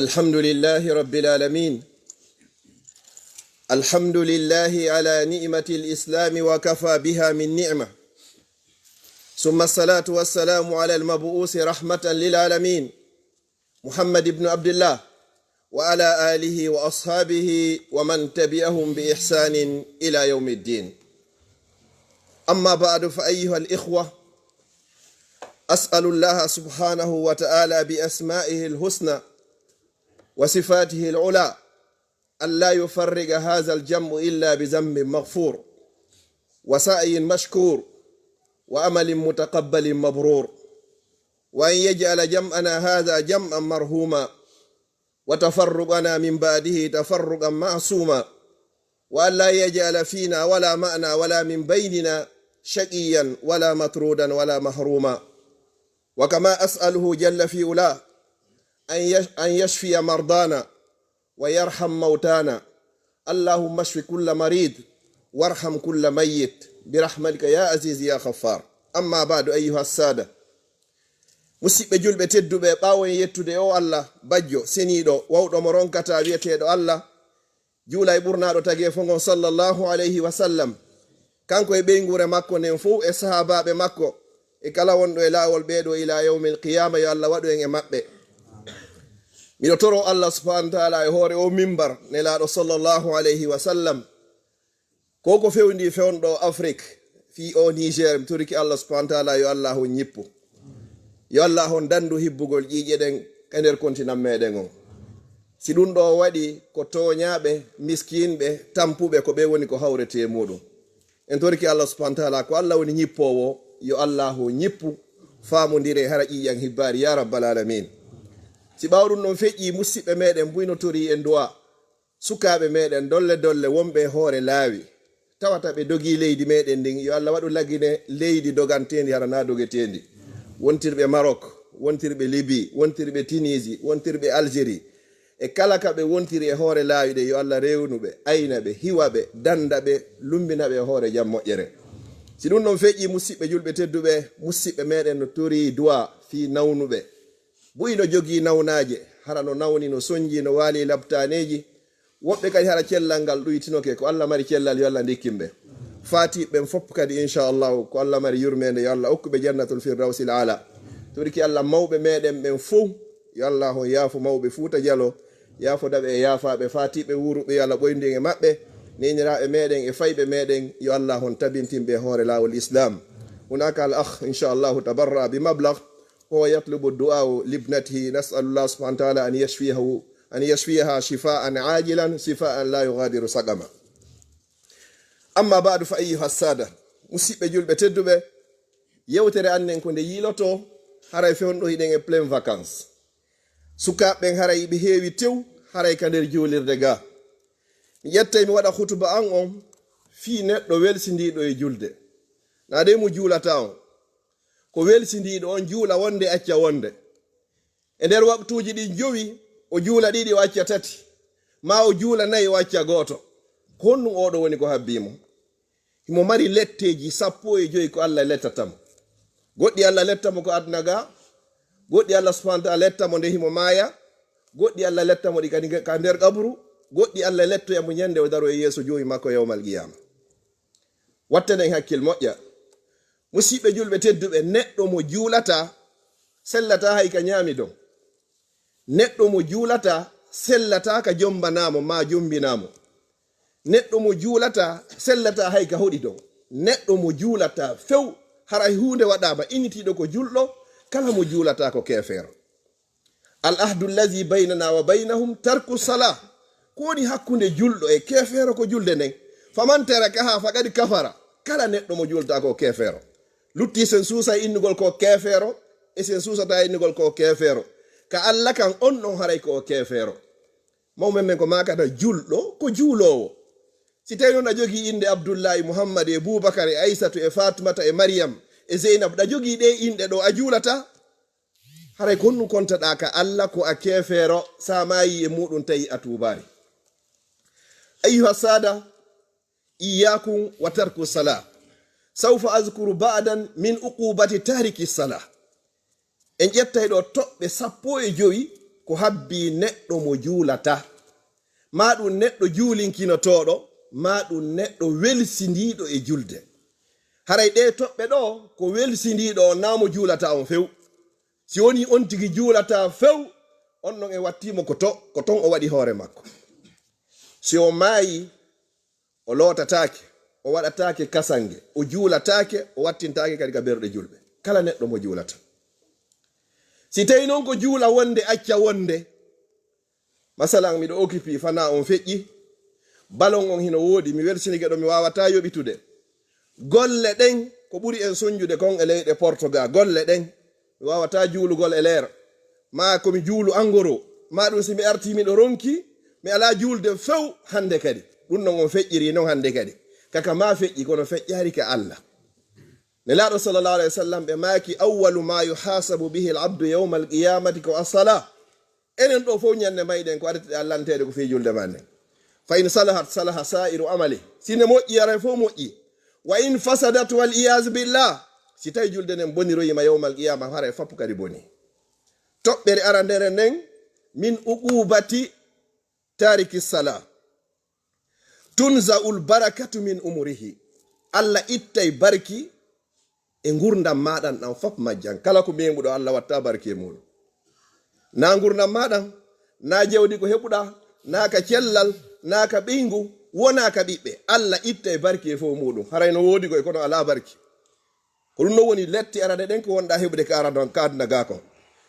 الحمد لله رب العالمين. الحمد لله على نعمة الإسلام وكفى بها من نعمة، ثم الصلاة والسلام على المبعوث رحمة للعالمين محمد بن عبد الله وعلى آله وأصحابه ومن تبعهم بإحسان إلى يوم الدين. أما بعد، فأيها الإخوة، أسأل الله سبحانه وتعالى بأسمائه الحسنى وصفاته العلى ألا يفرق هذا الجمع إلا بذنب مغفور وسعي مشكور وأمل متقبل مبرور، وأن يجعل جمعنا هذا جمعا مرحوما وتفرقنا من بعده تفرقا معصوما، وأن لا يجعل فينا ولا معنا ولا من بيننا شقيا ولا مطرودا ولا محروما. وكما أسأله جل في علاه أن يشفي مرضانا ويرحم موتانا. اللهم اشف كل مريض وارحم كل ميت برحمتك يا عزيز يا غفار. أما بعد، أيها السادة musidɓe julɓe tedduɓe, ɓaawon yettude o Allah bajjo seniiɗo wawɗo mo ronkata wiyeteeɗo Allah juula e ɓurnaɗo tagi fongon sallallahu alayhi wa sallam, kanko e ɓeygure makko nden fof e sahabaɓe makko e kala wonɗo e laawol ɓeeɗo ila yawmil qiyama. yo Allah waɗu en e maɓɓe. miɗo toro Allah subhanahu wa taala e hoore o mimbar nelaaɗo sallallahu alayhi wa sallam ko fewndi fewnɗo Afrique fi o Niger. mi toriki Allah subhanahu wa taala yo Allah hon ñippu, yo Allah hon dandu hibbugol ƴiƴe ɗen e nder kontinant meɗen on. si ɗum ɗo waɗi ko toñaɓe miskinɓe tampuɓe ko ɓe woni ko hawrete muɗum. en toriki Allah subhanahu wa taala ko Allah woni ñippowo, yo Allah ho ñippu famodire hara ƴiƴan hibbari ya rabbal alamin. si ɓawɗum ɗon feƴƴi, musidɓe meɗen buynotori en duwa sukaɓe meɗen dolle wonɓe hoore laawi tawata ɓe dogi leydi meɗen ndin. yo Allah waɗu lagine leydi dogantendi hara na dogetendi. wontirɓe Maroc, wontirɓe Libye, wontirɓe Tunisie, wontirɓe Algérie e kala kaɓe wontiri e hoore laawi ɗe, yo Allah rewnuɓe, aynaɓe, hiwaɓe, dandaɓe, lumbinaɓe e hoore jam moƴƴere. si ɗum ɗon feƴƴi, musidɓe julɓe tedduɓe, musidɓe meɗen no tori duwa fi nawnuɓe buyi no jogi nawnaje hara no nawni no soñji no waali labtaneji. woɓɓe kadi hara cellal ngal ɗuytinoke ko Allah mari cellal, yo Allah dikkimɓe. fatiɓɓen fopp kadi inchallahu ko Allah mari yurmede, yo Allah okkuɓe jannatul firdausil ala. toriki Allah mawɓe meɗen ɓen fof, yo Allah hon yaafo mawɓe Fuuta Dialo, yaafo daɓe e yaafaɓe, fatiɓe wuruɓe, yo Allah ɓoyndi e maɓɓe, neniraɓe meɗen e fayɓe meɗen, yo Allah hon tabintimɓe hoore lawol islam. hunaka al akh inchallahu tabarra bi mablag هو يطلب الدعاء لابنته. نسأل الله سبحانه وتعالى أن يشفيها شفاء عاجلا شفاء لا يغادر سقما. أما بعد، فأيها السادة musidɓe julɓe tedduɓe, yewtere annen ko nde yiloto haray fewnɗo hiɗen e plein vacance. sukaɓɓen haray ɓe heewi tew haray ka nder juulirde ga. mi ƴettay mi waɗa hutuba an on fii neɗɗo welsindiɗo e julde. na de mo juulata on, ko welsindiɗo on juula wonde acca wonde. e nder waktuji ɗi jowi o juula ɗiɗi o acca tati, ma o juula nayi o acca goto. honɗum oɗo woni ko habbimo. himo mari letteji 15 ko Allah lettatamo. goɗɗi Allah lettamo ko aduna ga, goɗɗi Allah subhanahu wa ta'ala lettamo nde himo maaya, goɗɗi Allah lettamo ɗi kadi ka nder qabru, goɗɗi Allah lettoyamo ñande o daro e yeeso joyi makko yawmal qiyama. wattenen hakkil moƴƴa. musidɓe julɓe tedduɓe, neɗɗo mo juulata sellata hay ka ñaami don. neɗɗo mo juulata sellata ka jombanamo ma jombinamo. neɗɗo mo juulata sellata hay ka hoɗi don. neɗɗo mo juulata few haray hunde waɗama initiɗo ko julɗo, kala mo juulata ko kefeero. al ahdu allazi baynana wa baynahum tarku salah. ko woni hakkunde julɗo e kefeero ko julde nden. faman tarakaha faqad kafara. kala neɗɗo mo juulata ko kefeero. lutti sen suusa innugol ko kefeero e sen suusata innugol ko kefeero. ka Allah kan on ɗon haray ko kefeero. mawmen men ko makata julɗo ko juulowo. si tawi noon a jogii inde Abdoullahi, Muhammad e Boubacar e Aissatu e Fatimata e Maryam e Zeynab, ɗa jogii ɗe inɗe ɗo a juulata haray ko honɗum kontaɗa ka Allah ko a kefeero sa maayi e muɗum tawi a tuubari. ayyuha sada, iyakum wa tarku salah. sawfa azkuru ba'dan min uqubati tariki salah. en ƴettay ɗo toɓɓe 15 ko habbi neɗɗo mo juulata ma ɗum neɗɗo juulinkinotoɗo ma ɗum neɗɗo welsindiɗo e julde. haray ɗe toɓɓe ɗo ko welsindiɗo on namo juulata on few. si woni on tigi juulata few on non e wattimo ko ton o waɗi hoore makko. si o maayi o lootatake, o waɗatake kasange, o juulatake, o wattintake kadi ka berɗe julɓe. kala neɗɗo mo juulata. si tawi noon ko juula wonde acca wonde, masalan miɗo occupi fana on feƴƴi, balon on hino woodi, mi welsinike ɗo mi wawata yoɓitude. golle ɗen ko ɓuri en soñjude kon e leyɗe Portugal, golle ɗen mi wawata juulugol e leer, ma komi juulu angoro, ma ɗum si mi arti miɗo ronki mi ala juulde few hande kadi. ɗum non on feƴƴiri non hande kadi, kaka ma feƴƴi kono feƴƴari ka Allah. nelaɗo sallallahu alaihi wasallam ɓe maaki awwalu ma yuhasabu bihi al-abdu yawma al-qiyamati ko as-salah. enen ɗo fof ñande mayɗen ko arete allantede ko fi julde man nden. fa in salahat salaha sa'iru amali, sine moƴƴi aray fof moƴƴi. wa in fasadat wal iyaz billah, si tawi julde nden boniroyima yawma al-qiyama haray fappu kadi boni. toɓɓere arandere nden min uqubati tariki salah tunza'ul barakatu min umurihi, Allah ittay barki e gurdam maɗan ɗan fop majjan. kala ko membuɗo Allah watta barke muɗum. na gurdam maɗan, na jewdi ko heɓuɗa, na ka cellal, na ka ɓeygu, wona ka ɓiɓɓe. Allah ittay barki e fof muɗum. haray no woodi koye kono ala barki. ko ɗum no woni letti arade ɗen ko wonɗa heɓude ka aduna ga kon.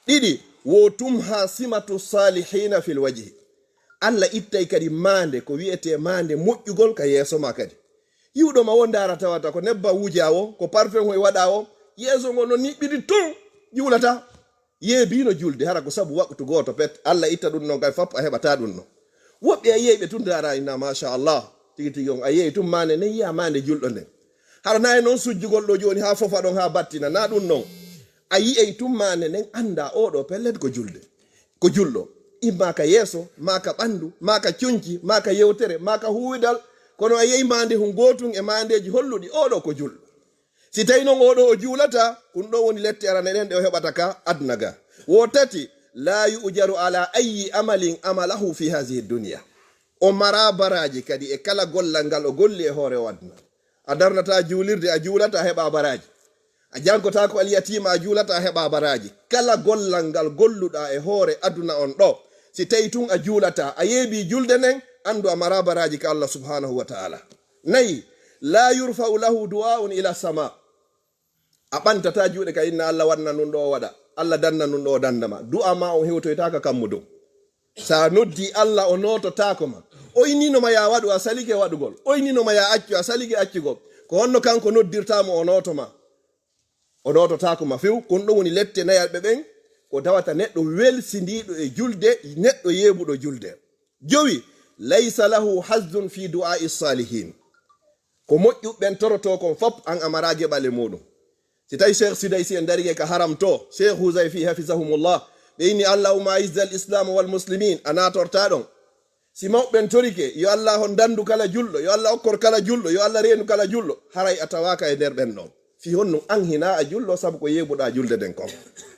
ɗiɗi, wo tumha simatu salihina fil wajhi, Allah ittay kadi mande ko wiyete mande moƴƴugol ka yeeso ma kadi. yiwɗo ma won dara tawata ko nebba wuja o, ko parfum o waɗa o, yeeso ngo no niɓɓiɗi ton juulata. yeebino julde hara ko sabu waktu goto pet. Allah itta ɗum non kay fap a heɓata ɗum non. woɓɓe a yeey ɓe tun dara inna machallah tigi tigi on a yeey tum mande nden yiya mande julɗo nden. hara nayi noon sujjugol ɗo joni ha fofa ɗon ha battina, na ɗum non. a yiyey tum mande nden anda oɗo pellet ko julde, ko julɗo. imma ka yeeso, ma ka ɓandu, ma ka cuñci, ma ka yewtere, ma ka huwidal. kono a yeyi mande hun gotun e mandeji holluɗi oɗo ko julɗo. si tawi noon oɗo o juulata, ɗum ɗo woni lette arane ɗen ɗe o heɓata ka aduna ga. wo tati, la yujaru ala ayi amalin amalahu fi hasihi dunia, o mara baraji kadi e kala gollal ngal o golli e hoore o aduna. a darnata juulirde a juulata a heɓa baraji, a jankota ko alyatima a juulata a heɓa baraji. kala gollal ngal golluɗa e hoore aduna on ɗo, si tawi tun a juulata, a yeebi julde nden, andu a mara baraji ka Allah subhanahu wa ta'ala. nayi, la yurfa'u lahu du'a'un ila sama, a ɓantata juuɗe ka inna Allah wanna nun ɗo o waɗa, Allah danna nun ɗo o dandama. du'a ma on hewtoytaka kammu dow. sa noddi Allah o nototako ma, o inninoma ya waɗu a salike waɗugol, o inninoma ya accu a salike accugol. ko honno kanko noddirtamo o notoma, o nototako ma few. kon ɗum woni lette nayalɓe ɓen ko tawata neɗɗo welsindiɗo e julde, neɗɗo yeɓuɗo julde. jowi, laysa lahu hazzun fi du'a'i salihin, ko moƴƴuɓɓen toroto kon fop an amara geɓale muɗum. si tawi cheikh sidaysi en darike ka haram to, cheikh husayfi hafizahumullah ɓe inni allahumma izza al islam wal muslimin, a natorta ɗon. si mawɓen torike, yo Allah hon dandu kala julɗo, yo Allah okkor kala julɗo, yo Allah reenu kala julɗo, haray a tawaka e nder ɓen ɗon. fi honno an hina a julɗo sabu ko yeɓuɗa julde den kon.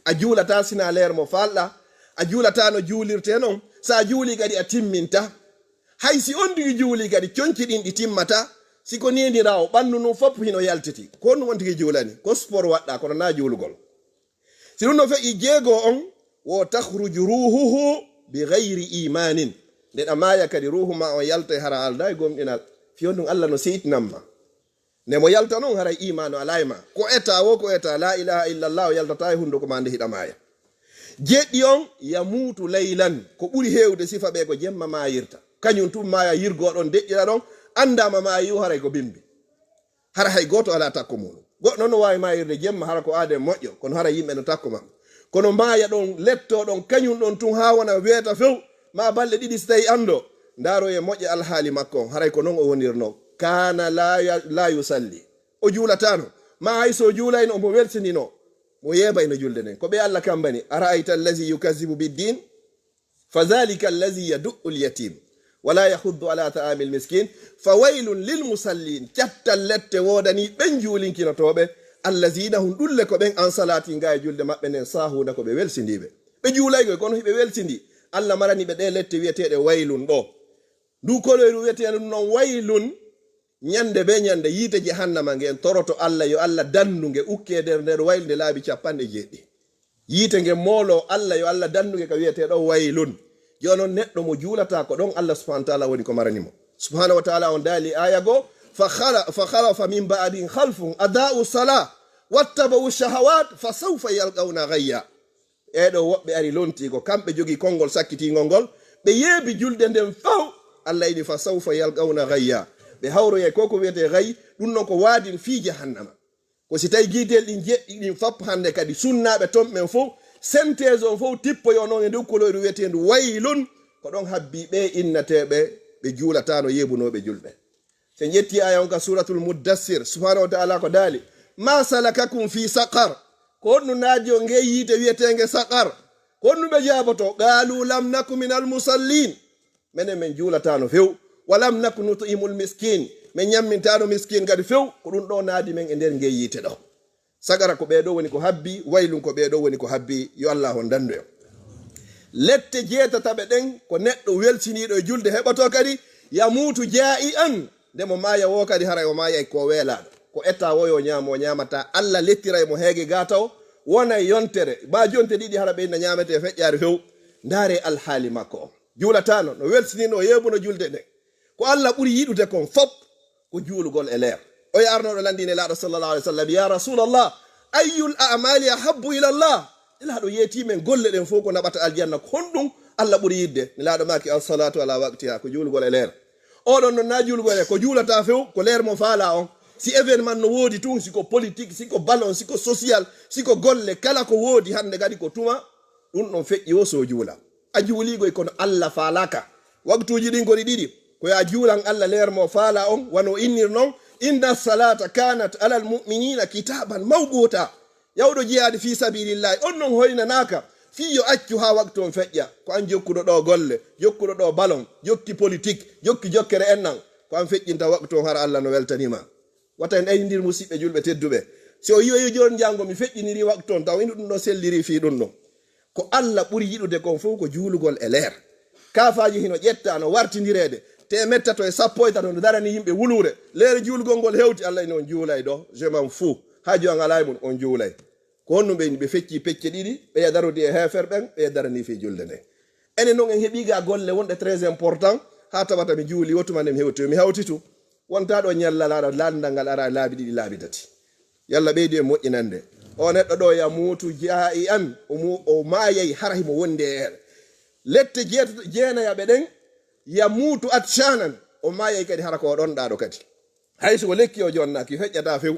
a juulata sina leer mo falɗa, a juulata no juulirte non. sa juuli kadi a timminta. hay si on tigi juuli kadi conci ɗin ɗi timmata, siko nidirawo ɓandu num fop hino yaltiti. ko ɗum on tigi juulani, ko sport waɗɗa kono na juulugol. si ɗum no feƴi jeego on, wo tahruju ruhuhu bi gayri imanin, nden a maya kadi ruhu ma on yalta hara alda e gomɗinal. fiyon ɗum Allah no seytinanma, nde mo yalta noon haray imanu alayma. ko eta wo ko eta la ilaha illallah o yaltata e hunduko ma nde hiɗa maya. jeɗɗi on yamutu laylan, ko ɓuri hewde sifa ɓe ko jemma mayirta. kañum tum maya yirgoɗon deƴƴira ɗon, andama mayu haray ko bimbi, hara hay goto ala takko muɗum. goɗɗo no wawi mayirde jemma hara ko aade moƴƴo, kono hara yimɓe no takko ma. kono maya ɗon letto ɗon kañum ɗon tun ha wona weeta few ma balɗe ɗiɗi so tawi ando ndaro e moƴƴe alhaali makko on, haray ko noon o wonirno. kana la yusalli, o juulatano, ma hay so juulayno omo welsinino, mo yeebayno julde nden. ko ɓe Allah kambani, ara'ayta allazi yukazzibu biddin fa dhalika allazi yadu'u al-yatim wala yahuddu ala ta'amil miskin fawailun lil musallin. cattal lette wodani ɓen juulinkinotoɓe, allazina hum ɗulle ko ɓen an salati nga e julde maɓɓe nden sahuna ko ɓe welsindiɓe. ɓe juulaygoy kono hiɓe welsindi, Allah marani be de lette wietede waylun do du koloyru wietede non waylun nyande be nyande yite jahannama ngen toroto Allah yo Allah danduge ukkede nder waylde laabi capande jeedi yite nge molo Allah yo Allah danduge ka wietede waylun jonon neddo mo julata ko don Allah subhanahu wa ta'ala woni ko maranimo subhanahu wa ta'ala on dali aya go fa khalafa min ba'din khalfun ada'u salah wattabu shahawat fa sawfa yalqawna ghayya edo wobbe ari lonti ko kambe jogi kongol sakkiti ngongol be yebi julde ndem faw Allah ini fa sawfa yalqawna ghayya be hawro ye koko wiete ghay dun non ko wadin fi jahannama ko si tay gidel din jeddi din fap hande kadi sunnabe tom men fo synthèse on fo tippo yo non e dow koloyru wiete ndu waylun ko don habbi be innatebe be julata no yebunobe julbe se jetti aya on ka suratul mudassir subhanahu wa ta'ala ko dali ma salakakum fi saqar ko nu naajo nge yite wietenge saqar ko nu be jaboto qalu lam nakum minal musallin menen men julata no few walam nakun nutimul miskin men nyammintano miskin gadi few ko dun do naadi men e nder nge yite do sagara ko beedo woni ko habbi waylun ko beedo woni ko habbi yo Allah on dando yo lette jeetatabe den ko neddo welsinido julde hebato kadi yamutu ja'ian demo maya wo kadi hara o maya ko welaado ko etta woyo nyamata Allah lettiray mo heege gataw wona yontere ba jonte didi hara be na nyamete fejjaari few ndare al hali makko julatano no welsinino yebuno julde den ko Allah buri yidude kon fop ko juulugol e leer o yarno do landine laado sallallahu alaihi wasallam ya rasulullah ayyul a'mali ahabbu ila Allah ila do yeti men golle den fo ko nabata aljanna kondum Allah buri yidde laado maki as-salatu ala waqtiha ko juulugol e leer o don no na juulugol e ko juulata few ko leer mo faala on si événement no wodi tun siko politique siko ballon siko social siko golle kala ko wodi hande gadi ko tuma dun non feƴƴi o so juula a juuligo ko Allah faalaka waqtuji din ko didi ko ya juulan Allah leer mo faala on wano innir non inna salata kanat ala almu'minina kitaban mawquta yawdo jihaad fi sabilillah on non hoyna naka fiyo accu ha waqtu on feƴƴa ko an jokkudo do golle jokkudo do ballon jokki politique jokki jokkere ennan ko an feƴƴinta waqtu on har Allah no weltanima wata en ayindir musibbe julbe teddube so yiyo jon jango mi feƴƴiniri waqtu on taw indu dum do selliri fi dum no ko Allah buri yidude kon fu ko juulugol e leer kafaaji hino jetta no wartindirede te mettato e sappoyta no darani yimbe wulure leer juulugol gol hewti Allah ino juulay do je m'en fous hajo an alay mun on juulay ko honno be fecci pecce didi be yadarodi e hefer ben be darani fi julde de ene non en hebiga golle wonde très important ha tabata mi juuli wotuma nem hewti mi hawtitu wonta do nyalla laada landangal ara laabi didi laabi tati yalla beedi e moƴƴinande o neddo do ya mutu jaa'i an o maayay harahimo wonde lette jeena ya be den ya mutu atshanan o maayay kadi harako o don daado kadi hayso ko lekki o jonna ki fejjata few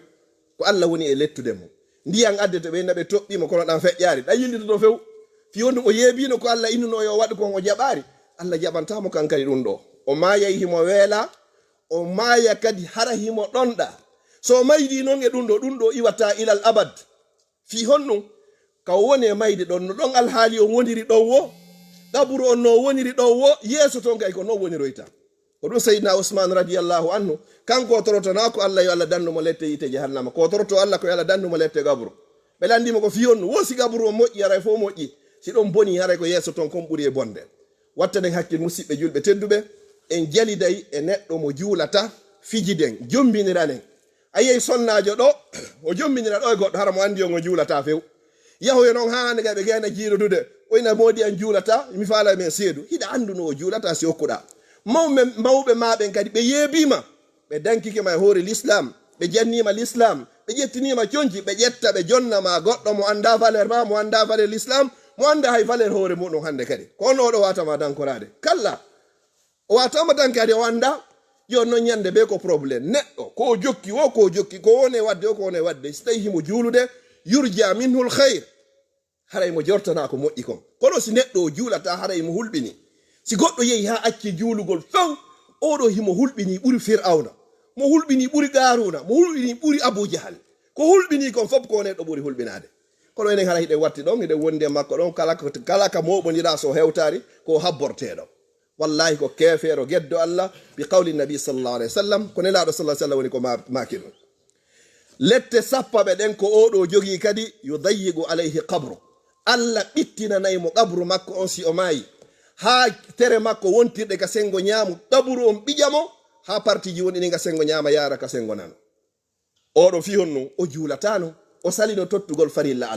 ko Allah woni e lettude mo ndiyan addete be nabe tobbimo kono dan fejjaari dan yillito do few fi wondu o yeebino ko Allah innuno yo wadi ko o jabaari Allah jabantamo kankari dum do o maayay himo weela o maaya kadi harahimo donda so maydi non e dum do iwata ilal abad fi honno ka woni e mayde don al haali o woniri dowo daburu on no woniri dowo yeso ton kay ko no woniroyta ko dum sayyidina usman radiyallahu anhu kanko toroto na ko Allah yo Allah danno mo lette yite jahannama ko toroto Allah ko Allah danno mo lette gabru be landimo ko fi honno wosi gabru o moƴƴi yara fo moƴƴi si don boni yara ko yeso ton kon buri e bonde wattaden hakkil musibbe julbe teddube en jaliday e neddo mo juulata fijiden jombiniranen ayey sonnaajo do o jombinira do e goddo haramo andi o juulata few yahoyo non haande gabe gena jiirodude oyna modi an juulata mi faala men seedu hida anduno o juulata si hokkuda mawbe maaben kadi be yebima be dankike ma hore l'islam be jannima l'islam be jettinima cionji be jetta be jonna ma goddo mo anda valeur ma mo anda valeur l'islam mo anda hay valeur hore mudum hande kadi ko no do watama dankorade kala o watama dankade o anda yo no nyande be ko problème neddo ko jokki ko woni wadde ko woni wadde stayi mo juulude yurja minhu alkhair haray mo jortana ko moddi kon kono si neddo juulata haray mo hulbini si goddo yehi ha acci juulugol faw odo himo hulbini buri fir'auna mo hulbini buri garuna mo hulbini buri abu jahal ko hulbini kon fop ko neddo buri hulbinade kono enen hara hide watti don hide wonde makko don kala ka mobonira so hewtari ko habbortedo wallahi ko kefero geddo Allah bi qawli nabi sallallahu alaihi wasallam ko nelaado sallallahu alaihi wasallam woni ko makino lette sappabe den ko odo jogi kadi yudayyigu alayhi qabru Allah bittina nay mo qabru makko on si o mayi ha tere makko wontirde ka sengo nyaamu kaburu on bijamo ha partiji woni ni ga sengo nyaama yara ka sengo nano odo fi honno o juulatano o salino tottugol farilla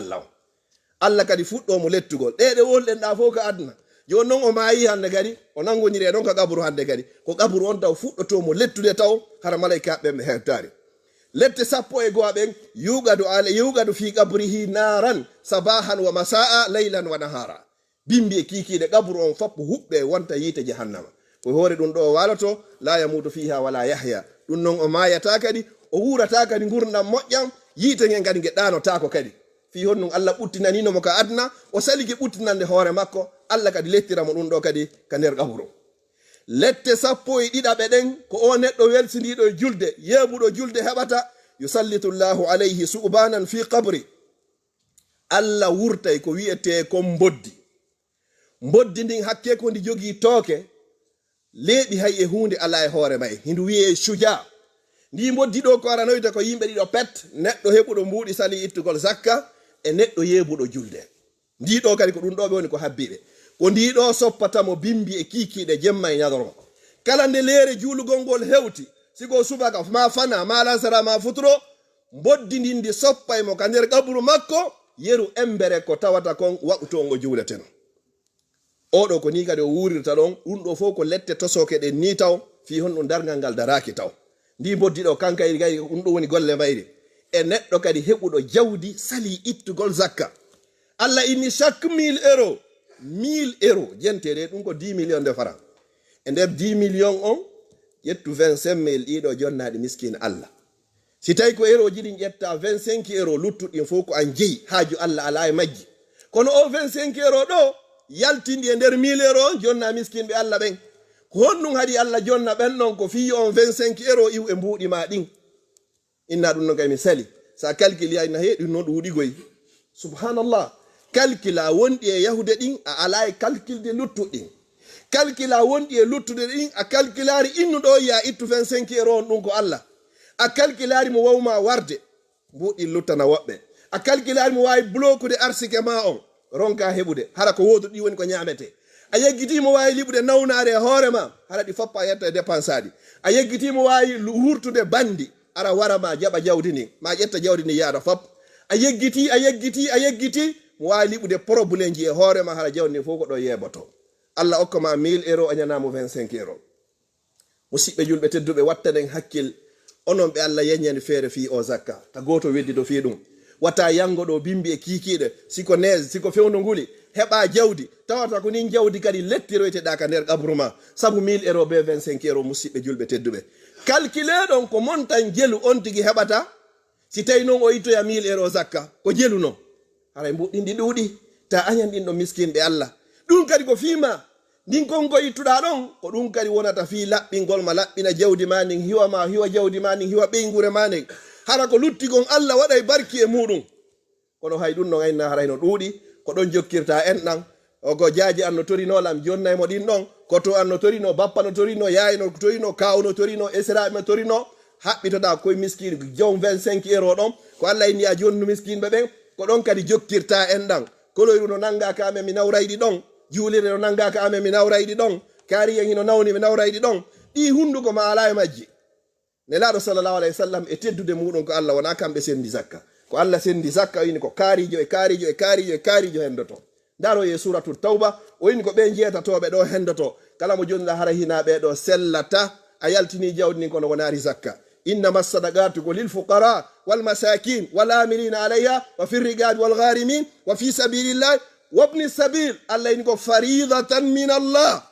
Allah kadi fuddo mo lettugol de wolden da fo ka adna jon non o maayi hande gadi o nangonire don ka kaburu hande gadi ko kaburu on taw fuddoto mo lettude taw hara malaika be heftari lette sappo e goaben yugadu fi qabrihi naran sabahan wa masaa laylan wa nahara bimbi e kikide kaburu on fappo hubbe wonta yite jahannama ko hore dun do walato la yamutu fiha wala yahya dun non o maayata kadi o wurata kadi gurdam mojjam yite ngen kadi gedano tako kadi fi honnum Allah buttinanino mo ka adna o saliki buttinande hoore makko Allah kadi lettiramo dun do kadi ka nder kaburu lette sappo e didabe den ko o neddo welsindido julde yebudo julde hebata yusallitu Allahu alayhi subanan fi qabri Allah wurtay ko wiete ko mboddi ndin hakke ko ndi jogi tooke leebi hay e hunde ala e hoore may hindu wi'e shuja ndi mboddi do ko aranoyta ko yimbe dido pet neddo hebudo mbuudi sali ittugol zakka e neddo yebudo julde ndi do kadi ko dun do be woni ko habbibe ko ndi do soppata mo bimbi e kikide jemma e nyadoro kala nde leere juulugol ngol hewti sigo subaka ma fana ma lansara ma futuro mboddi ndi soppa e mo ka nder kaburu makko yeru embere ko tawata kon waɓutongo juuleten oɗo ko ni kadi o wurirta ɗon ɗum ɗo fof ko lette tosoke ɗe ni taw fi hon ɗum dargal ngal daraki taw ndi boddiɗo kankayri gay ɗum ɗo woni golle mayri e neɗɗo kadi heɓuɗo jawdi sali ittugol zakka Allah inni chaque 1000 euros jentere ɗum ko 10 millions de francs e nder 10 millions on ƴettu 25 000 ɗiɗo jonnaɗi miskin Allah si tawi ko euro ji ɗin ƴetta 25 euros luttuɗin fof ko an jeyi haaju Allah ala e majji kono o 25 euros ɗo yaltindi e nder 1000 euros jonna miskin ɓe Allah ɓen ko honɗum haadi Allah jonna ɓen ɗon ko fi on 25 euros iw e mbuuɗi ma ɗin inna ɗum no kay mi sali sa calcule ayna heeɗi no ɗuuɗigoy subhanallah calcula wonɗi e yahude ɗin a ala e calculde luttuɗin calcula wonɗi e luttude ɗin a calculari innuɗo ya ittu 25 euros on ɗum ko Allah a calculari mo wawma warde mbuuɗi luttana woɓɓe a calculari mo wawi bloquede arsike ma on ronka heɓude hara ko wodu ɗi woni ko ñamete a yeggitimo wawi liɓude nawnare e hoore ma hara ɗi foppa yetta e dépense aɗi a yeggitimo wawi hurtude bandi ara wara ma jaɓa jawdi ni ma ƴetta jawdi ni yaada fop a yeggiti mo wawi liɓude probléme ji e hoore ma hara jawdi ni fof ko ɗo yeɓoto Allah okkama 1000 euros a ñanamo 25 euros musidɓe julɓe tedduɓe wattanen hakkil onon ɓe Allah yeññani feere fi o zakka ta goto weddi do fi ɗum wata yango ɗo bimbi e kikiɗe siko neige siko fewno nguli heɓa jawdi tawata ko nin jawdi kadi lettiroyteɗa ka nder kabru ma sabu 1000 euros be 25 euros musidɓe julɓe tedduɓe calcule ɗon ko montan jelu on tigi heɓata si tawi noon o ittoya 1000 euros zakka ko jelu noon haray mbuɗɗindi ɗuuɗi ta añan ɗin ɗo miskinɓe Allah ɗum kadi ko fima ndin konko ittuɗa ɗon ko ɗum kadi wonata fi laɓɓingol ma laɓɓina jawdi ma nin hiwa jawdi ma nin hiwa ɓeygure ma nin hara ko luttigon Allah waɗay barki e muɗum kono hay ɗum no ayna harayno ɗuuɗi ko ɗon jokkirta en ɗan ko jaaji an no torinolam jonnaymo ɗin ɗon koto an no torino bappa no torino yaay no torino kaw no torino esiraɓe no torino haɓɓitoɗa koye miskine jom 25 euros ɗon ko Allah inni a jonnu miskinɓe ɓen ko ɗon kadi jokkirta en ɗan koloyru no nanngaka amen mi nawrayɗi ɗon juulire no nanngaka amen mi nawrayɗi ɗon kaariyen hino nawni mi nawrayɗi ɗon ɗi hunduko ma ala e majji nelaɗo sallallahu alayhi wa sallam e teddude muɗum ko Allah wona kamɓe sendi zakka ko Allah sendi zakka o yini ko kaarijo hendoto ndaro ye suratul tawba o yini ko ɓe jeetatoɓe ɗo hendoto kala mo jonɗa hara hina ɓeɗo sellata a yaltini jawdi ni kono wonari zakka innama sadaqatu ko lil fuqara wal masakin wal amilina alayha wa fi rigabi wal gharimin wa fi sabilillah wabni sabil Allah yini ko faridatan min Allah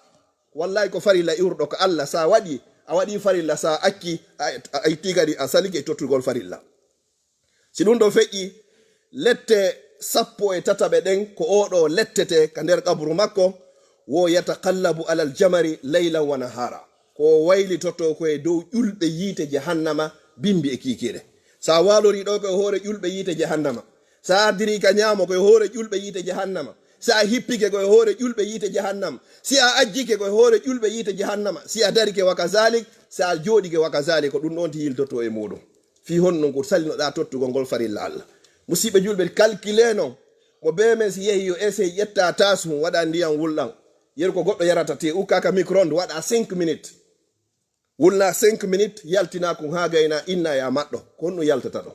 wallahi ko farilla iwrɗo ko Allah sa waɗi a waɗi farilla sa akki a itti kadi a salike tottugol farilla si ɗum ɗo feƴƴi lette sappo e tataɓe ɗen ko oɗo lettete ka nder kabru makko wo yataqallabu alal jamari laylan wa nahara ko waylitoto koye dow ƴulɓe yiite jahannama bimbi e kikiɗe sa walori ɗo koye hoore ƴulɓe yiite jahannama sa ardiri ka ñaamo koye hoore ƴulɓe yiite jahannama si a hippike koye hoore ƴulɓe yiite jahannama si a ajjike koye hoore ƴulɓe yiite jahannama si a darike waka zalik si a jooɗike waka zalik ko ɗum ɗon ti yiltoto e muɗum fi honnon ko salinoɗa tottugol ngol farilla Allah musidɓe julɓe calcule noon mo be men si yehi yo essaye ƴetta tasum waɗa ndiyam wulɗam yer ko goddo yarata te ukaka micro-onde wada 5 minutes wulna 5 minutes yaltina ko ha gayna inna ya maddo ko no yaltata do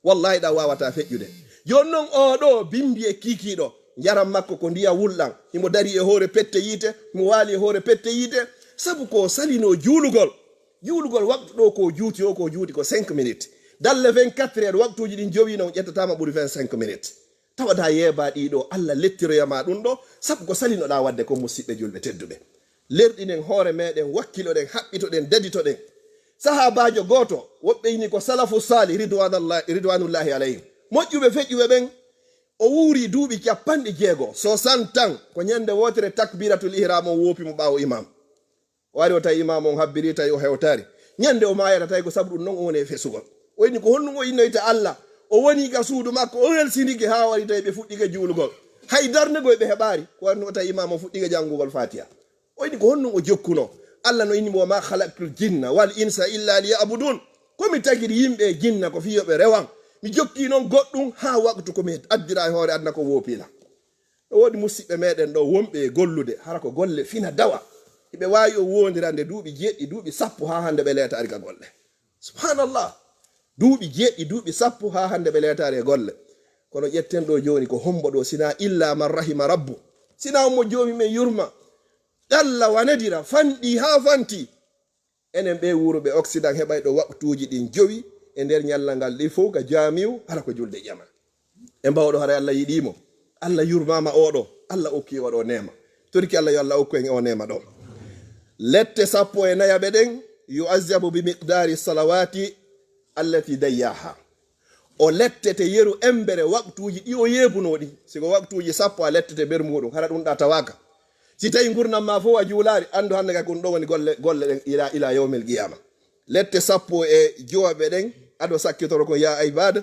wallahi da wawata fejjude jonnon o do bimbi e kikido jaram makko ko ndiya wuldan himo dari e hore pette yite mo wali e hore pette yite sabu ko salino juulugol waktu do ko juuti o ko juuti ko 5 minutes dalle 24 heures waktuji din jowino ƴettatama ɓuri 25 minutes tawada yeba ɗiɗo Allah lettiroyama ɗum ɗo sabu ko salinoɗa wadde ko musidɓe julɓe tedduɓe lerɗinen hoore meɗen wakkiloɗen haɓɓitoɗen daditoɗen sahabajo goto woɓɓe yini ko salafu sali ridwanullahi alayhim moƴƴuɓe feƴƴuɓe ɓen o wuuri duuɓi 60 60 ans ko ñande wotere takbiratul ihram o woopimo ɓawo imam o wari o tawi imam on habbiri tawi o hewtari ñande o mayata tawi ko sabu ɗum noon o woni e fesugol o yini ko honɗum o innoyta Allah o woni ka suudu makko o helsinike ha wari tawi ɓe fuɗɗike juulugol hay darnegoy ɓe heɓari ko wanno o tawi imam o fuɗɗike janngugol fatiha o yini ko honɗum o jokkuno Allah no inni mo ma khalaqtul jinna wal insa illa liya'budun komi tagiri yimɓe jinna ko fiyoɓe rewan mi jokki noon goɗɗum ha waktu komi addira e hoore adna ko woopila ɗo woodi musidɓe meɗen ɗo wonɓe gollude hara ko golle fina dawa ɓe wawi o wondirande duuɓi 7 duuɓi 10 ha hande ɓe leetari ka golle subhanallah duuɓi 7 duuɓi 10 ha hande ɓe leetari e golle kono ƴetten ɗo joni ko hombo ɗo sina illa man rahima rabbu sina mo joomi men yurma Allah wanedira fanɗi ha fanti enen ɓe wuroɓe occident heɓay ɗo waktuji ɗin jowi e nder ñalla ngal ɗi fof ka jamiu hala ko julde ƴama e mbawɗo hara Allah yiɗimo Allah yurmama oɗo Allah okki oɗo nema torki Allah yo Allah okku en o nema ɗo lette 14 ɓeɗen yu'azzabu bi miqdari salawati allati dayyaha o lettete yeru embere waktuji ɗi o yebunoɗi siko waktuji 10 a lettete ber muɗum hara ɗum ɗa tawaka si tawi gurnam ma fof a juulari andu hande ka ɗum ɗo woni golle ɗen ila yawmil qiyama lette 15 ɓeɗen aɗo sakkitoro ko ya ibada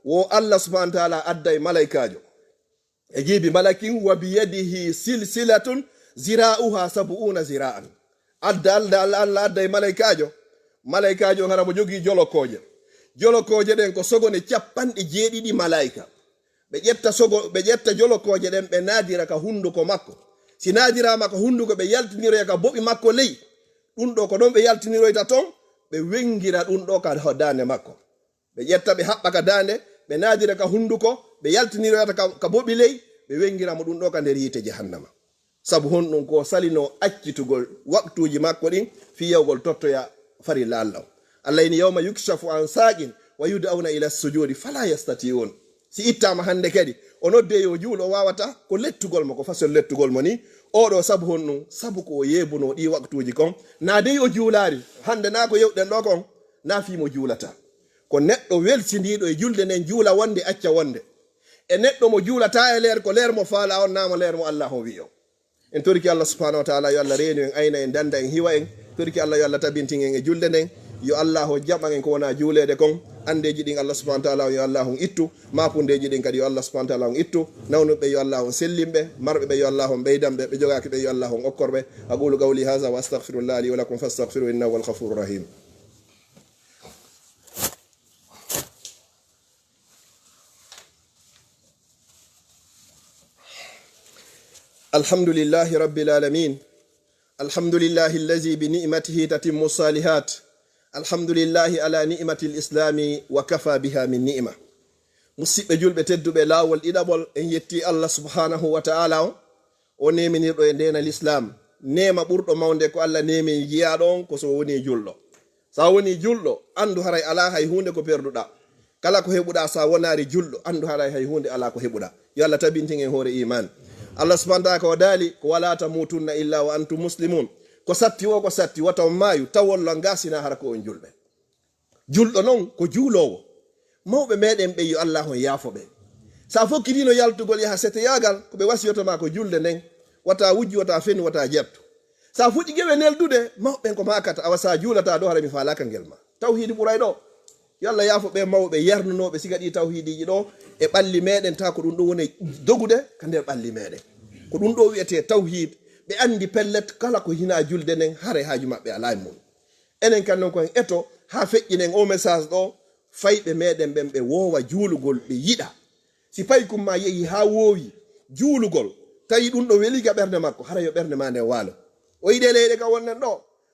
wo Allah subhanahu wa ta'ala adda e malaikajo e jiibi malakin wa biyadihi silsilatun zira'uha 70 zira'an Allah adda e malaikajo hara mo jogi jolokoje ɗen ko sogone 70 malaika ɓe ƴetta jolokoje ɗen ɓe naadira ka hunduko makko si naadirama ka hunduko ɓe yaltiniroya ka boɓi makko ley ɗum ɗo ko ɗon ɓe yaltiniroyta ton ɓe wengira ɗum ɗo ka dande makko ɓe ƴetta ɓe haɓɓa ka dande ɓe naadira ka hunduko ɓe yaltiniroyata ka boɓi ley ɓe wengiramo ɗum ɗo ka nder yite jahannama sabu honɗum ko salino accitugol waktuji makko ɗin fiyawgol tottoya farilla Allah ini yawma yukshafu an saqin wa yud'auna ila sujudi fala yastati'un si ittama hande kadi o nodde yo juulo o wawata ko lettugol mo ko fasol lettugol mo ni oɗo sabu honɗum sabu ko yebuno ɗi waktuji kon na dey o juulari hande na ko yewɗen ɗo kon na fimo juulata ko neɗɗo welsindiɗo e julde nden juula wonde acca wonde e neɗɗo mo juulata e leer ko leer mo faala on nama leer mo Allah o wiyo en torki Allah subhanahu wa ta'ala yo Allah reenu en ayna en danda en hiwa en torki Allah yo Allah tabintin en e julde nden yo Allah o jaɓan en ko wona juulede kon andeji ɗin Allah subhanahu wa ta'ala yo Allah on ittu mapundeji ɗin kadi yo Allah subhanahu wa ta'ala on ittu nawnuɓe yo Allah on sellimɓe marɓeɓe yo Allah on ɓeydamɓe ɓe jogaki ɓe yo Allah on okkorɓe aqulu qawli hadha wa astaghfirullah li wa lakum fastaghfiru innahu huwal ghafurur rahim alhamdulillahi rabbil alamin alhamdulillahi allazi bi ni'matihi tatimmu salihat alhamdulillahi ala ni'mati l-islami wa kafa biha min ni'ma musidɓe julɓe tedduɓe laawol ɗiɗaɓol en yetti Allah subhanahu wa ta'ala o neminirɗo e ndena l'islam nema ɓurɗo mawde ko Allah nemi jiyaɗo on ko so woni julɗo sa woni julɗo andu haray ala hay hunde ko perduɗa kala ko heɓuɗa sa wonari julɗo andu haray hay hunde ala ko heɓuɗa yo Allah tabintin en hoore iman Allah subhanahu wa ta'ala ko dali ko wala tamutunna illa wa antum muslimun ko satti wata maayu tawollo ngasina hara ko on julɗo non ko juulowo mawɓe meɗen ɓe yo Allah on yaafoɓe sa fokkitino yaltugol yaha sete yagal ko ɓe wasiyotoma ko julde nden wata wujji wata fenni wata jetto sa fuɗɗi gewe neldude mawɓen ko makata awa sa juulata ɗo hara mi falaka ngel ma tawhidi ɓuray ɗo yo Allah yaafoɓe mawɓe yarnunoɓe siga ɗi tawhidiji ɗo e ɓalli meɗen ta ko ɗum ɗo woni dogude ka nder ɓalli meɗen ko ɗum ɗo wiyete tawhid ɓe andi pellet kala ko hina julde nden hare haaju maɓɓe ala mum enen kan non ko en eto ha feƴƴinen o message ɗo fayɓe meɗen ɓe woowa juulugol ɓe yiɗa si payi kumma yehi ha woowi juulugol tawi ɗum ɗo weli ga ɓernde makko hara yo ɓernde ma nde waalo o yiɗe leyɗe ka wonnen ɗo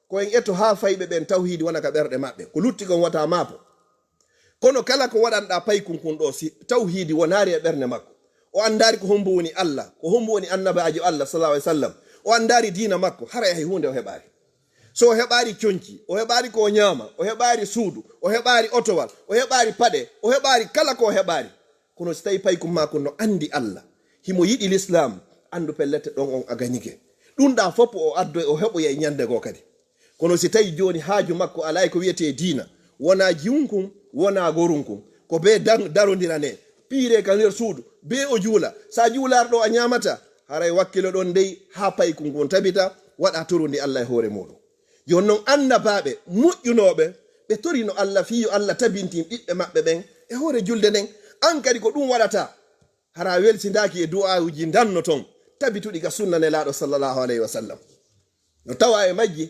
koyen etto ha fayɓe ɓen tawhidi wona ka ɓerɗe maɓɓe ko lutti gon wata maapo kono kala ko waɗanɗa paykunkun ɗo si tawhidi wonari e ɓernde makko o andari ko hombo woni Allah ko hombo woni annabajo Allah sallallahu alaihi wasallam o andari diina makko hara yahi hunde o heɓari so o heɓari conci o heɓari ko ñaama o heɓari suudu o heɓari otowal o heɓari paɗe o heɓari kala ko o heɓari kono so tawi paykum makko no andi Allah himo yiɗi l'islam andu pellete ɗon on a gañike ɗum ɗa fof o addo o heɓoya e ñande go kadi kono si tawi joni haaju makko alay ko wiyete diina wona jiwunkum wona gorunkum ko be darodirane piire ka nder suudu be o juula sa juularɗo a ñamata haray wakkilo ɗon dey ha paykum gon tabita waɗa torundi Allah e hoore muɗum joni noon annabaɓe moƴƴunoɓe ɓe torino Allah fiyo Allah tabintin ɓiɓɓe maɓɓe ɓen e hoore julde nden an kadi ko ɗum waɗata hara welsidaki e du'awuji danno ton tabituɗi ka sunna nelaɗo sallallahu alayhi wa sallam no tawa e majji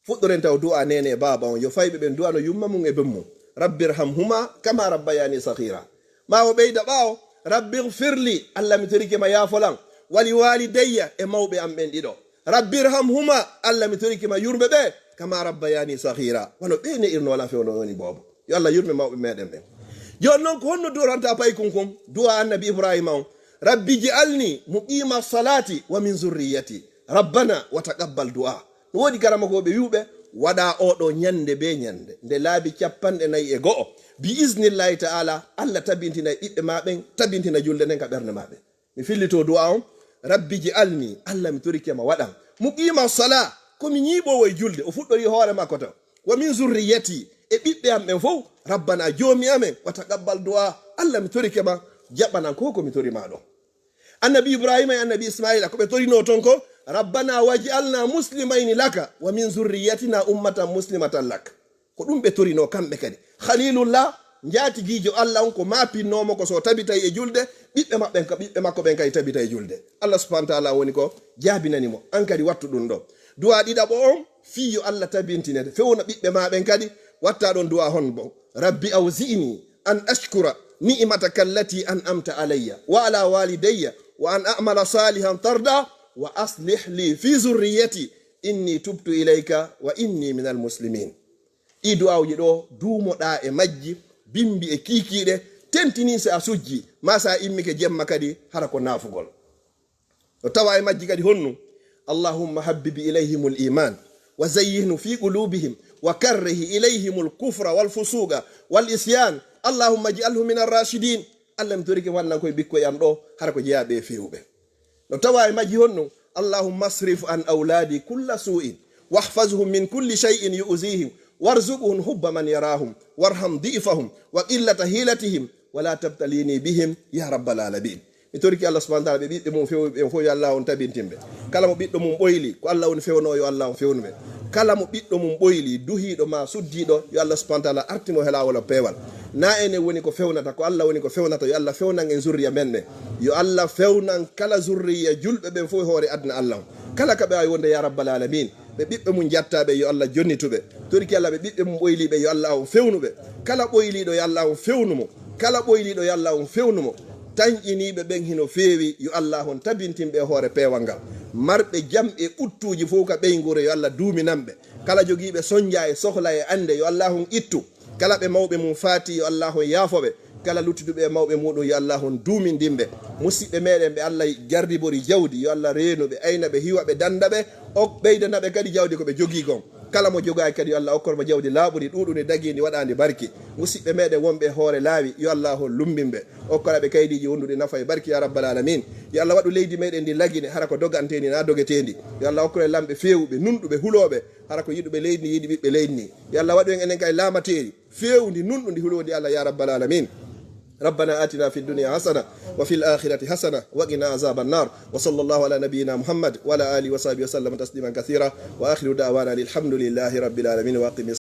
fuɗɗoren taw du'a nene e baba on yo fayɓe ɓen du'ano yumma mum e bemmum rabbirhamhuma kama rabbayani sahira ma o ɓeyda ɓawo rabbirfirli Allah mi torike ma yafolan wali walidayya e mawɓe am ɓen ɗiɗo rabbirhamhuma Allah mi torike ma yurɓe ɓe kama rabbayani sahira wono ɓeyne irno wala fewno woni bobo yo Allah yurɓe mawɓe meɗen ɓen joni noon ko honno duranta paykunkum du'a annabi ibrahima on rabbi ji'alni muqima salati wa min zurriyati rabbana wa taqabbal du'a no wodi garama ko ɓe wiwɓe waɗa oɗo ñande be ñande nde laabi 49 bi isnillahi ta'ala Allah tabintina ɓiɓɓe maɓen tabintina julde nden ka ɓernde maɓe mi fillito du'a on rabbi ji'alni Allah mi torikema waɗan muqima sala komi ñiiɓowo e julde o fuɗɗori hoore makko tan wa min zurriyati e ɓiɓɓe am ɓen fof rabbana joomi amen wa taqabbal du'a Allah mi torikema jaɓanan ko komi torima ɗo annabi ibrahima e annabi ismaila ko ɓe torino ton ko rabbana waj'alna muslimayni laka wa min zurriyatina ummatan muslimatan lak ko ɗum ɓe torino kamɓe kadi khalilullah jaatigijo Allah on ko mapinnomo ko so tabitay e julde ɓiɓɓe maɓɓen ka ɓiɓɓe makko ɓen kay tabita e julde Allah subhanahu wa ta'ala woni ko jaabinanimo an kadi wattu ɗum ɗo du'a ɗiɗaɓo on fiyo Allah tabintinede fewna ɓiɓɓe maɓen kadi watta ɗon du'a hon bo rabbi awzi'ni an ashkura ni'mataka allati an'amta alayya wa ala walidayya wa an a'mala salihan tarda wa aslih li fi zurriyati inni tubtu ilayka wa inni minal muslimin ɗi du'awji ɗo duumoɗa e majji bimbi e kiikiɗe tentini se a sujji ma sa immike jemma kadi hara ko naafugol no tawa e majji kadi honnu allahumma habbibi ilayhim l iman wa zayyihnu fi qulubihim wa karrihi ilayhim l kufra wal fusuqa wal isyan allahumma ij'alhu min arrashidin Allah mi torike wannan koye bikkoye am ɗo hara ko jeeyaɓe e fewɓe no tawa e majji honnu allahumma asrif an awladi kulla su'in wahfazhum min kulli shay'in yu'zihim warzuqhum hubba man yarahum warham di'fahum wa qillata hilatihim wala tabtalini bihim ya rabbal alamin mi toriki Allah subhanahu wa ta'ala ɓe ɓiɓɓe mum fewɓe fo yo Allah on tabintimɓe kala mo ɓiɗɗo mum ɓoyli ko Allah woni fewno yo Allah on fewnuɓe kala mo ɓiɗɗo mum ɓoyli duhiɗo ma suddiɗo yo Allah subhanahu wa ta'ala artimo helawol peewal na ene woni ko fewnata ko Allah woni ko fewnata yo Allah fewnan en zurriya men ɓe yo Allah fewnan kala zurriya julɓe ɓen fof hoore adna Allah on kala ka ɓe wawi wonde ya rabbal alamin ɓe ɓiɓɓe mum jattaɓe yo Allah jonnituɓe toriki Allah ɓe ɓiɓɓe mum ɓoyliɓe yo Allah on fewnuɓe kala ɓoyliɗo yo Allah on fewnumo kala ɓoyliɗo yo Allah on fewnumo tañƴiniɓe ɓen hino feewi yo Allah on tabintinɓe hoore peewal ngal marɓe jam e ɓuttuji fof ka ɓeygure yo Allah duuminanɓe kala jogiiɓe soñdia e sohla e ande yo Allah on ittu kala ɓe mawɓe mum faati yo Allah on yaafoɓe kala luttuduɓe e mawɓe muɗum yo Allah on duumindinɓe musidɓe meɗen ɓe Allah jardibori jawdi yo Allah reenuɓe aynaɓe hiwaɓe dandaɓe o ɓeydanaɓe kadi jawdi koɓe jogii gon kala mo jogaki kadi yo Allah okkormo jawdi laaɓuri ɗuɗuni dagidi waɗandi barki musidɓe meɗen wonɓe hoore laawi yo Allah on lumbinɓe okkoraɓe kaydiji wonduɗi nafa e barki ya rabbal alamin yo Allah waɗu leydi meɗen ndi lagine hara ko doganteni na dogetendi yo Allah okkore lamɓe fewɓe nunɗuɓe huloɓe hara ko yiɗuɓe leydi ndi yiɗi ɓiɓɓe leydi ndi yo Allah waɗu en enen kay laamateri fewndi nunɗudi hulodi Allah ya rabbal alamin ربنا آتنا في الدنيا حسنة وفي الآخرة حسنة وقنا عذاب النار وصلى الله على نبينا محمد وعلى آله وصحبه وسلم تسليما كثيرا وآخر دعوانا الحمد لله رب العالمين.